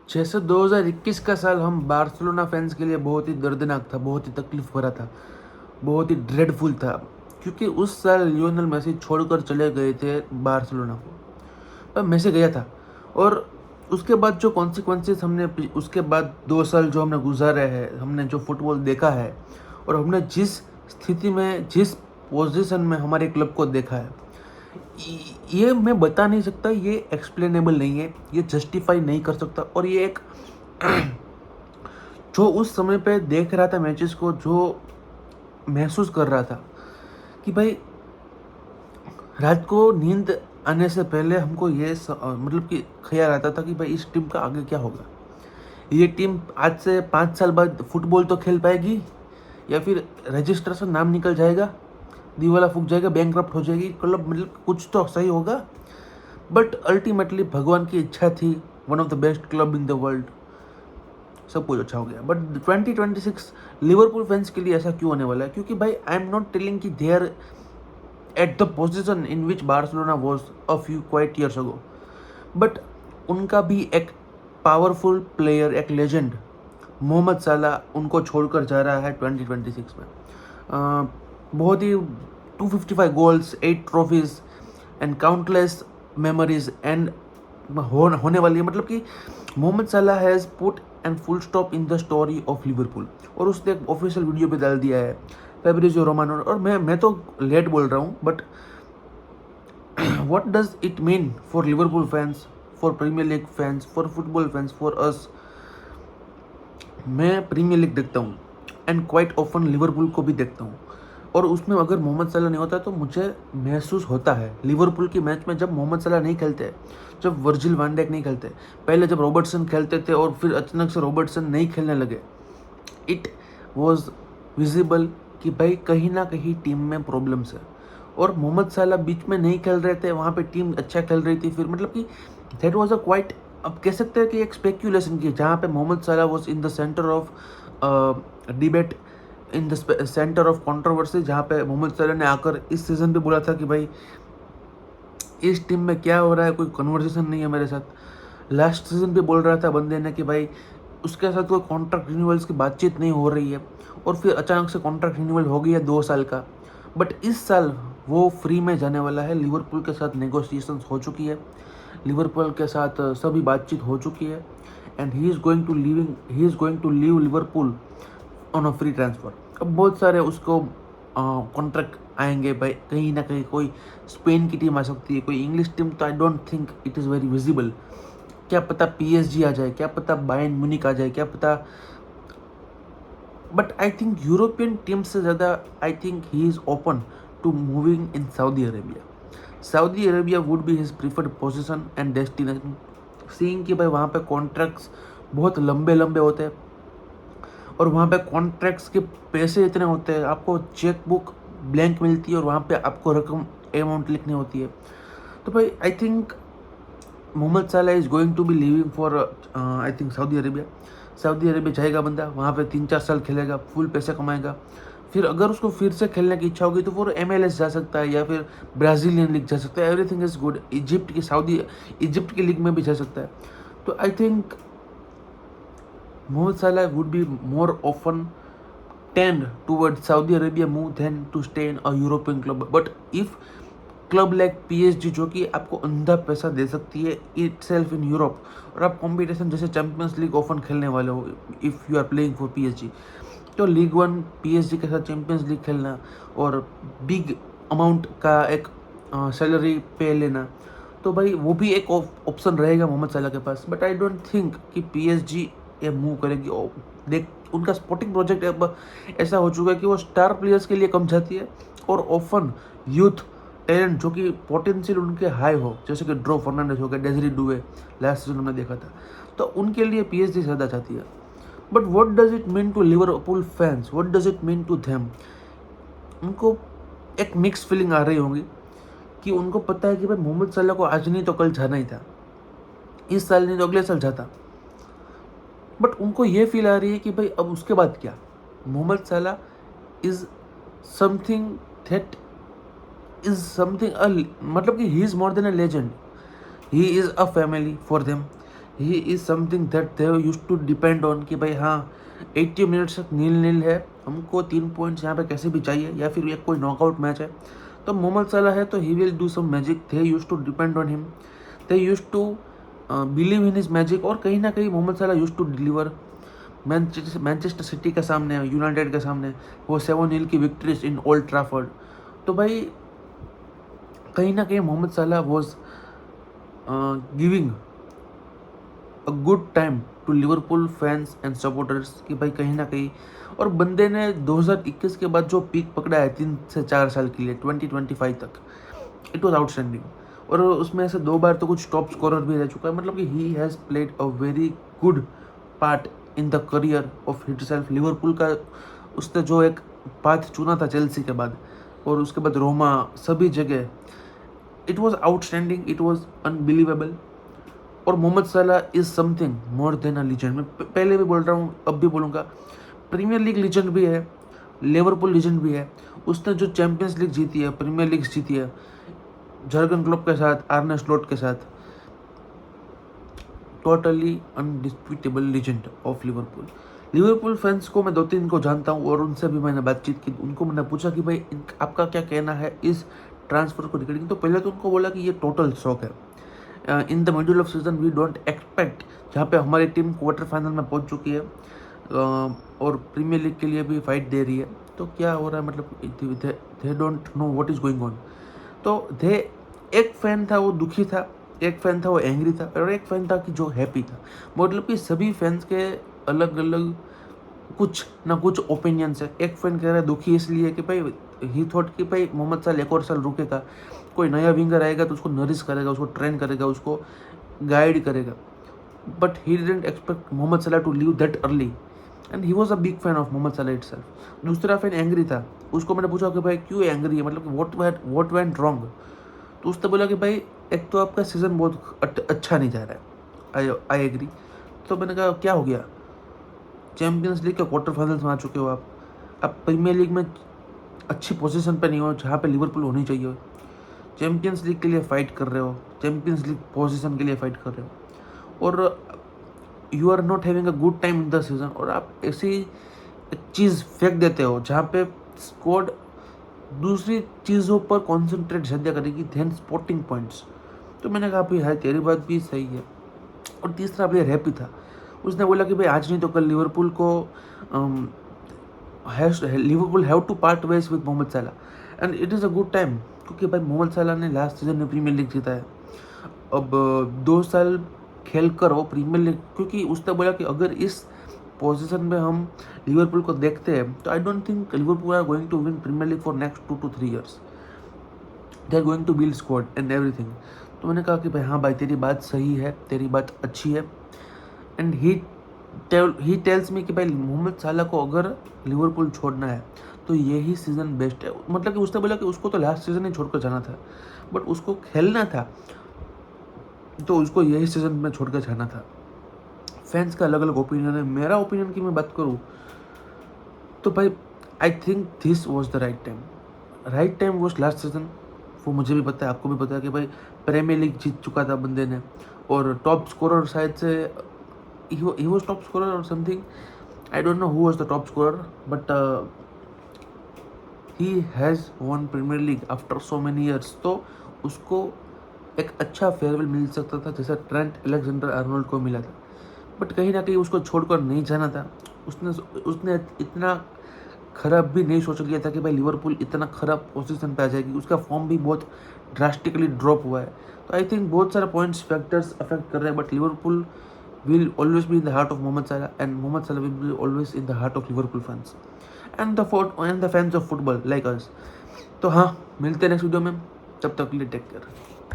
जैसे 2021 का साल हम बार्सिलोना फैंस के लिए बहुत ही दर्दनाक था, बहुत ही तकलीफ भरा था, बहुत ही ड्रेडफुल था, क्योंकि उस साल लियोनेल मेसी छोड़कर चले गए थे बार्सिलोना को। पर मेसी गया था, और उसके बाद जो कॉन्सिक्वेंसेस हमने उसके बाद 2 साल जो हमने गुजारे हैं, हमने जो फुटबॉल देखा है, और हमने जिस स्थिति में, जिस पोजीशन में हमारे क्लब को देखा है, ये मैं बता नहीं सकता, ये एक्सप्लेनेबल नहीं है, ये जस्टिफाई नहीं कर सकता। और ये एक जो उस समय पे देख रहा था मैचेस को, जो महसूस कर रहा था कि भाई रात को नींद आने से पहले हमको ये मतलब कि ख्याल आता था कि भाई इस टीम का आगे क्या होगा। ये टीम आज से 5 साल बाद फुटबॉल तो खेल पाएगी, या फिर रजिस्ट्रेशन नाम निकल जाएगा, दीवाला फूक जाएगा, बैंकक्रप्ट हो जाएगी क्लब, मतलब कुछ तो सही होगा। बट अल्टीमेटली भगवान की इच्छा थी, one of the best club in the world, सब कुछ अच्छा हो गया। बट 2026 लिवरपूल फैंस के लिए ऐसा क्यों होने वाला है? क्योंकि भाई आई एम नॉट टेलिंग कि they are at the position in which Barcelona was a few quite years ago, but उनका भी एक पावरफुल प्लेयर, एक लेजेंड मोहम्मद साला उनको छोड़कर जा रहा है 2026 में। बहुत ही 255 goals, 8 trophies and countless memories and होने वाली है। मतलब कि Mohamed Salah has put end full stop in the story of Liverpool, और उसने एक ऑफिशियल वीडियो पे डाल दिया है फैब्रिजियो रोमानो। और मैं तो लेट बोल रहा हूँ, but what does it mean for Liverpool fans, for Premier League fans, for football fans, for us? मैं प्रीमियर लीग देखता हूँ, एंड क्वाइट ऑफन लिवरपूल को भी देखता हूँ, और उसमें अगर मोहम्मद सलाह नहीं होता तो मुझे महसूस होता है लिवरपूल की मैच में, जब मोहम्मद सलाह नहीं खेलते, जब वर्जिल वैन डाइक नहीं खेलते, पहले जब रॉबर्टसन खेलते थे और फिर अचानक से रॉबर्टसन नहीं खेलने लगे, इट वॉज विजिबल कि भाई कहीं ना कहीं टीम में प्रॉब्लम्स है। और मोहम्मद साला बीच में नहीं खेल रहे थे, वहाँ पे टीम अच्छा खेल रही थी, फिर मतलब कि दैट वाज अ क्वाइट, अब कह सकते हैं कि एक स्पेक्यूलेशन की, जहाँ पे मोहम्मद साला was in the centre of debate, in the centre of controversy, जहाँ पे मोहम्मद साला ने आकर इस सीज़न पे बोला था कि भाई इस टीम में क्या हो रहा है, कोई कन्वर्सेशन नहीं है मेरे साथ। लास्ट सीजन पे बोल रहा था बंदे ने कि भाई उसके साथ कोई कॉन्ट्रैक्ट रिन्यूअल्स की बातचीत नहीं हो रही है, और फिर अचानक से कॉन्ट्रैक्ट रिन्यूअल हो गया 2 साल का। बट इस साल वो फ्री में जाने वाला है, लिवरपूल के साथ नेगोशिएशंस हो चुकी है, लिवरपूल के साथ सभी बातचीत हो चुकी है, and he is going to leave Liverpool on a free transfer. अब बहुत सारे उसको कॉन्ट्रैक्ट आएंगे भाई, कहीं ना कहीं कोई स्पेन की टीम आ सकती है, कोई इंग्लिश टीम, तो I don't think it is very visible. क्या पता पीएसजी आ जाए, क्या पता बायर्न म्यूनिक आ जाए, क्या पता। But I think European team से ज़्यादा I think he is open to moving in Saudi Arabia. Saudi Arabia would be his preferred position and destination, seeing कि भाई वहाँ पे कॉन्ट्रैक्ट्स बहुत लंबे लंबे होते हैं, और वहाँ पे कॉन्ट्रैक्ट्स के पैसे इतने होते हैं, आपको चेक बुक ब्लैंक मिलती है और वहाँ पे आपको रकम अमाउंट लिखनी होती है। तो भाई आई think Mohamed Salah is going to be living for I think Saudi Arabia. Saudi Arabia जाएगा बंदा, वहाँ पे 3-4 साल खेलेगा, फुल पैसे कमाएगा, फिर अगर उसको फिर से खेलने की इच्छा होगी तो वो MLS जा सकता है, या फिर ब्राज़ीलियन लीग जा सकता है, एवरीथिंग इज़ गुड। इजिप्ट की लीग में भी जा सकता है। तो I think Mohamed Salah would be more often tend towards Saudi Arabia move than to stay in a European club. But if club like PSG जो कि आपको अंधा पैसा दे सकती है इट सेल्फ इन यूरोप, और आप कॉम्पिटिशन जैसे चैम्पियंस लीग ओपन खेलने वाले हो, if you are playing for PSG, तो लीग वन PSG के साथ चैम्पियंस लीग खेलना और बिग अमाउंट का एक सैलरी पे लेना, तो भाई वो भी एक ऑप्शन रहेगा मोहम्मद सलाह के पास। बट आई डोंट थिंक कि PSG ये मूव करेगी। देख, उनका स्पोर्टिंग प्रोजेक्ट अब ऐसा हो चुका है कि वो स्टार प्लेयर्स के लिए कम जाती है, और ऑफन यूथ टैलेंट जो कि पोटेंशियल उनके हाई हो, जैसे कि ड्रो फर्नांडिस हो गया, डेजरी डुवे, लास्ट सीजन हमने देखा था, तो उनके लिए PSG ज़्यादा चाहती है। But what does it mean to Liverpool fans, what does it mean to them? उनको एक मिक्स फीलिंग आ रही होगी कि उनको पता है कि भाई मोहम्मद सलाह को आज नहीं तो कल जाना ही था, इस साल नहीं तो अगले साल जाता। बट उनको ये फील आ रही है कि भाई अब उसके बाद क्या? Mohamed Salah is something that is something, मतलब कि he is more than a legend, he is a family for them, he is something that they use to depend on कि भाई हाँ 80 मिनट्स तक नील है, हमको 3 पॉइंट्स यहाँ पे कैसे भी चाहिए, या फिर एक कोई नॉकआउट मैच है तो मोहम्मद सलाह है तो he will do some magic. They use to depend on him, they use to believe in his magic. और कहीं ना कहीं Mohamed Salah use to deliver. Manchester City के सामने, यूनाइटेड के सामने वो 7-0 की विक्ट्रीज इन ओल्ड ट्रैफर्ड। तो भाई कहीं ना कहीं Mohamed Salah was giving a good time to Liverpool fans and supporters कि भाई कहीं ना कहीं। और बंदे ने 2021 के बाद जो पीक पकड़ा है 3 से 4 साल के लिए 2025 तक, इट वॉज आउटस्टैंडिंग। और उसमें से 2 बार तो कुछ टॉप स्कोरर भी रह चुका है। मतलब कि he has played a very good part in the career of himself. Liverpool का उसने जो एक पाथ चुना था चेल्सी के बाद, और उसके बाद रोमा, सभी जगह it was outstanding, it was unbelievable. और मोहम्मद सलाह is something more than a legend. मैं पहले भी बोल रहा हूँ, अब भी बोलूँगा, प्रीमियर लीग लीजेंड भी है, लिवरपूल लीजेंड भी है। उसने जो चैंपियंस लीग जीती है, प्रीमियर लीग जीती है जर्गन क्लोप के साथ, आर्ने स्लॉट के साथ, totally undisputable legend of Liverpool. Liverpool fans को मैं 2-3 को जानता हूँ और उनसे भी मैंने बातचीत की। उनको मैंने पूछा कि भाई आपका क्या कहना है इस ट्रांसफर को रिगार्डिंग। तो पहले तो उनको बोला कि ये टोटल शॉक है। In the middle of season we don't expect, जहाँ पे हमारी टीम क्वार्टर फाइनल में पहुँच चुकी है और प्रीमियर लीग के लिए भी फाइट दे रही है, तो क्या हो रहा है, मतलब they don't know what is going on. तो दे, एक फैन था वो दुखी था, एक फैन था वो एंग्री था, और एक फैन था कि जो हैप्पी था। मतलब कि सभी फैंस के अलग अलग कुछ ना कुछ ओपिनियंस है। एक फैन कह रहा है दुखी इसलिए कि भाई ही थॉट कि भाई मोहम्मद सलाह एक और साल रुकेगा, कोई नया विंगर आएगा तो उसको नरिश करेगा, उसको ट्रेन करेगा, उसको गाइड करेगा। But he didn't expect Mohamed Salah to leave that early, and he was a big fan of Mohamed Salah itself. दूसरा फैन एंग्री था, उसको मैंने पूछा कि भाई क्यों एंग्री है, मतलब व्हाट वेंट रॉन्ग। तो उसने बोला कि भाई एक तो आपका सीज़न बहुत अच्छा नहीं जा रहा है। I agree. तो मैंने कहा क्या हो गया, चैम्पियंस लीग के क्वार्टर फाइनल्स में आ चुके हो आप प्रीमियर लीग में अच्छी पोजीशन पे नहीं हो जहाँ पे लिवरपूल होनी चाहिए, चैम्पियंस लीग के लिए फाइट कर रहे हो, चैम्पियंस लीग पोजीशन के लिए फाइट कर रहे हो, और you are not having a good time in the season, और आप ऐसी एक चीज़ फेंक देते हो जहाँ पे स्क्वाड दूसरी चीज़ों पर कॉन्सेंट्रेट ज़्यादा करेगी देन स्पोर्टिंग पॉइंट्स। तो मैंने कहा भाई है तेरी बात भी सही है। और तीसरा प्लेयर हैप्पी था, उसने बोला कि भाई आज नहीं तो कल लिवरपूल को Liverpool have to part ways with Mohamed Salah, and it is a good time, क्योंकि भाई मोहम्मद सलाह ने लास्ट सीजन में प्रीमियर लीग जीता है। अब 2 साल खेल कर वो प्रीमियर लीग, क्योंकि उसने बोला कि अगर इस पोजीशन में हम लिवरपूल को देखते हैं तो I don't think Liverpool are going to win Premier League for next 2 to 3 years। They are going to build squad and everything. तो मैंने कहा कि भाई हाँ भाई तेरी बात सही है, तेरी बात अच्छी है। एंड ही टेल्स मी कि भाई मोहम्मद सलाह को अगर लिवरपूल छोड़ना है तो यही सीज़न बेस्ट है। मतलब कि उसने बोला कि उसको तो लास्ट सीज़न ही छोड़कर जाना था, बट उसको खेलना था तो उसको यही सीज़न में छोड़कर जाना था। फैंस का अलग अलग ओपिनियन है। मेरा ओपिनियन की मैं बात करूँ तो भाई I think this was the right time was last season. वो मुझे भी पता है, आपको भी पता है कि भाई प्रीमियर लीग जीत चुका था बंदे ने, और टॉप स्कोरर शायद से he was top scorer or something. I don't know who was the top scorer, but he has won Premier League after so many years. तो उसको एक अच्छा फेयरवेल मिल सकता था जैसा ट्रेंट अलेक्जेंडर आर्नोल्ड को मिला था, बट कहीं ना कहीं उसको छोड़कर नहीं जाना था। उसने इतना खराब भी नहीं सोच लिया था कि भाई लिवरपूल इतना खराब पोजीशन पे आ जाएगी। उसका फॉर्म भी बहुत ड्रास्टिकली ड्रॉप हुआ है। तो आई थिंक बहुत सारे पॉइंट्स फैक्टर्स अफेक्ट कर रहे हैं, but Liverpool will always be in the heart of Mohamed Salah, and Mohamed Salah will be always in the heart of Liverpool fans and the fans of football like us. तो हाँ, मिलते हैं next video में, तब तक के लिए take care.